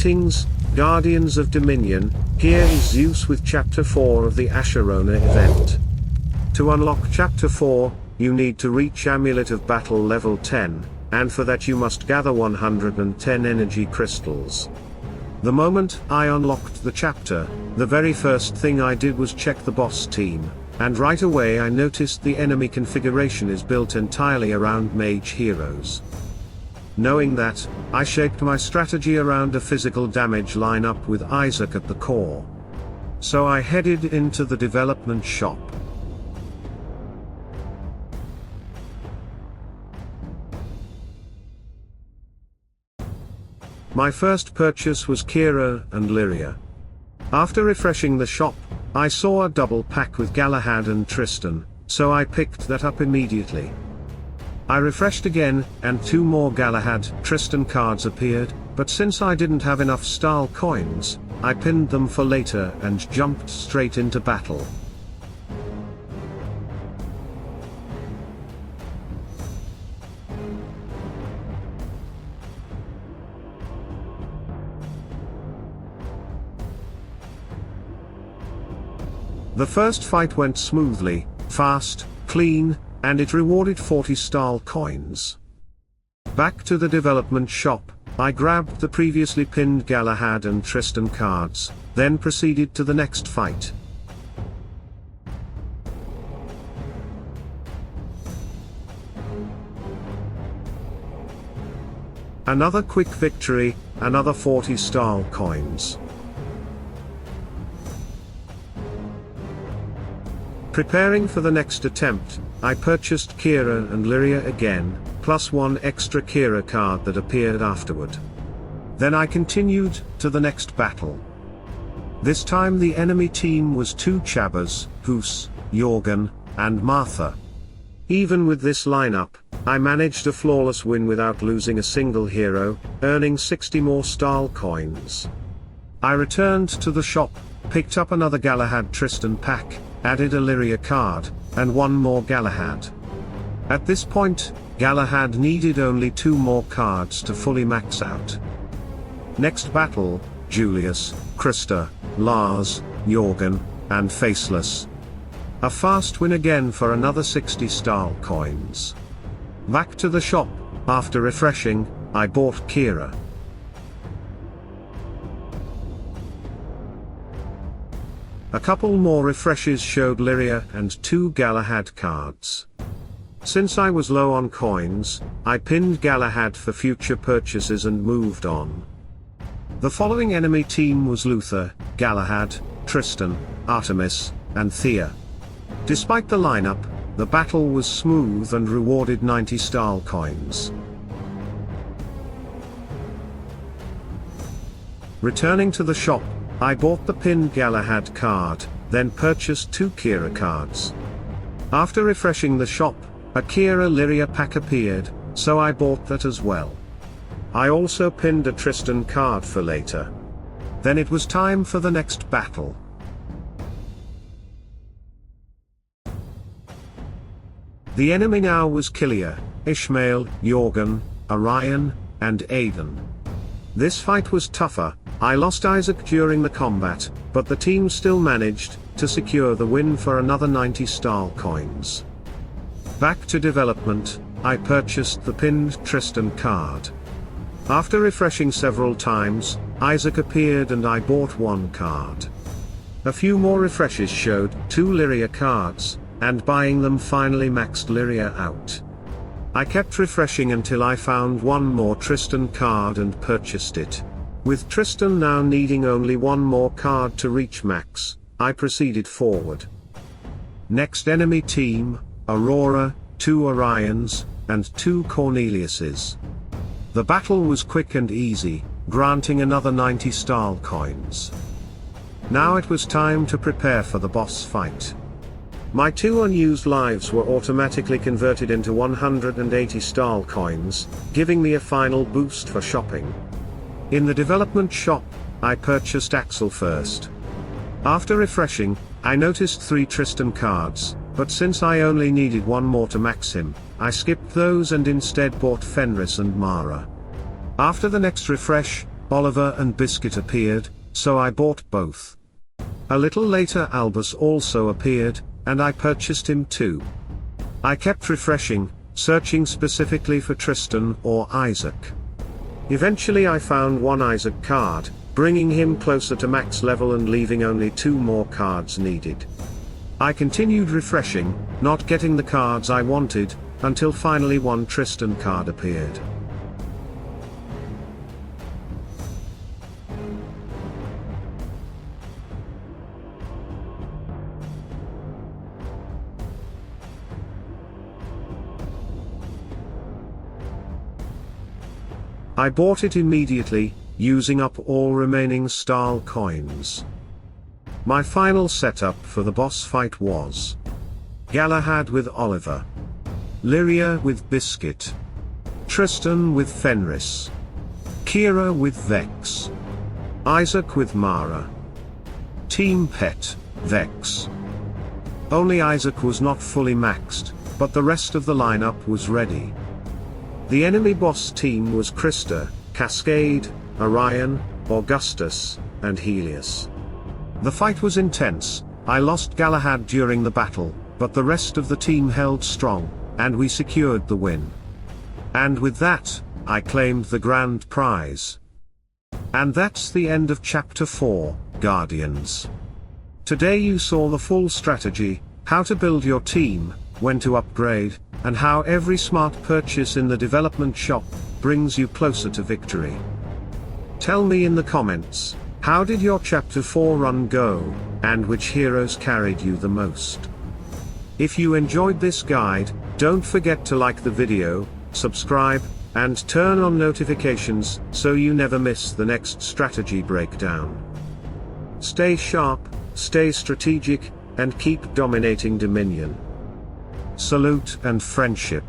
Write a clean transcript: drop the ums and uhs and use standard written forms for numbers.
Greetings, Guardians of Dominion, here is Zeus with Chapter 4 of the Asherona event. To unlock Chapter 4, you need to reach Amulet of Battle level 10, and for that you must gather 110 energy crystals. The moment I unlocked the chapter, the very first thing I did was check the boss team, and right away I noticed the enemy configuration is built entirely around mage heroes. Knowing that, I shaped my strategy around a physical damage lineup with Isaac at the core. So I headed into the development shop. My first purchase was K'ira and Galahad. After refreshing the shop, I saw a double pack with Galahad and Tristan, so I picked that up immediately. I refreshed again, and 2 more Galahad-Tristan cards appeared, but since I didn't have enough style coins, I pinned them for later and jumped straight into battle. The first fight went smoothly, fast, clean, and it rewarded 40 style coins. Back to the development shop, I grabbed the previously pinned Galahad and Tristan cards, then proceeded to the next fight. Another quick victory, another 40 style coins. Preparing for the next attempt, I purchased K'ira and Galahad again, plus 1 extra K'ira card that appeared afterward. Then I continued to the next battle. This time the enemy team was 2 Chabbas, Hus, Jorgen, and Martha. Even with this lineup, I managed a flawless win without losing a single hero, earning 60 more style coins. I returned to the shop, picked up another Galahad Tristan pack, added a Galahad card, and 1 more Galahad. At this point, Galahad needed only 2 more cards to fully max out. Next battle, Julius, Krista, Lars, Jorgen, and Faceless. A fast win again for another 60 style coins. Back to the shop, after refreshing, I bought K'ira. A couple more refreshes showed Galahad and 2 Galahad cards. Since I was low on coins, I pinned Galahad for future purchases and moved on. The following enemy team was Luther, Galahad, Tristan, Artemis, and Thea. Despite the lineup, the battle was smooth and rewarded 90 style coins. Returning to the shop, I bought the pinned Galahad card, then purchased 2 K'ira cards. After refreshing the shop, a K'ira Galahad pack appeared, so I bought that as well. I also pinned a Tristan card for later. Then it was time for the next battle. The enemy now was K'ira, Ishmael, Jorgen, Orion, and Aiden. This fight was tougher. I lost Isaac during the combat, but the team still managed to secure the win for another 90 style coins. Back to development, I purchased the pinned Tristan card. After refreshing several times, Isaac appeared and I bought 1 card. A few more refreshes showed 2 Galahad cards, and buying them finally maxed Galahad out. I kept refreshing until I found 1 more Tristan card and purchased it. With Tristan now needing only 1 more card to reach max, I proceeded forward. Next enemy team, Aurora, 2 Orions, and 2 Corneliuses. The battle was quick and easy, granting another 90 style coins. Now it was time to prepare for the boss fight. My 2 unused lives were automatically converted into 180 style coins, giving me a final boost for shopping. In the development shop, I purchased Axel first. After refreshing, I noticed 3 Tristan cards, but since I only needed 1 more to max him, I skipped those and instead bought Fenris and Mara. After the next refresh, Oliver and Biscuit appeared, so I bought both. A little later Albus also appeared, and I purchased him too. I kept refreshing, searching specifically for Tristan or Isaac. Eventually I found one Isaac card, bringing him closer to max level and leaving only 2 more cards needed. I continued refreshing, not getting the cards I wanted, until finally one Tristan card appeared. I bought it immediately, using up all remaining Stahl coins. My final setup for the boss fight was Galahad with Oliver, Lyria with Biscuit, Tristan with Fenris, K'ira with Vex, Isaac with Mara. Team Pet, Vex. Only Isaac was not fully maxed, but the rest of the lineup was ready. The enemy boss team was Krista, Cascade, Orion, Augustus, and Helios. The fight was intense. I lost Galahad during the battle, but the rest of the team held strong, and we secured the win. And with that, I claimed the grand prize. And that's the end of Chapter 4, Guardians. Today you saw the full strategy, how to build your team, when to upgrade, and how every smart purchase in the development shop brings you closer to victory. Tell me in the comments, how did your Chapter 4 run go, and which heroes carried you the most? If you enjoyed this guide, don't forget to like the video, subscribe, and turn on notifications so you never miss the next strategy breakdown. Stay sharp, stay strategic, and keep dominating Dominion. Salute and friendship.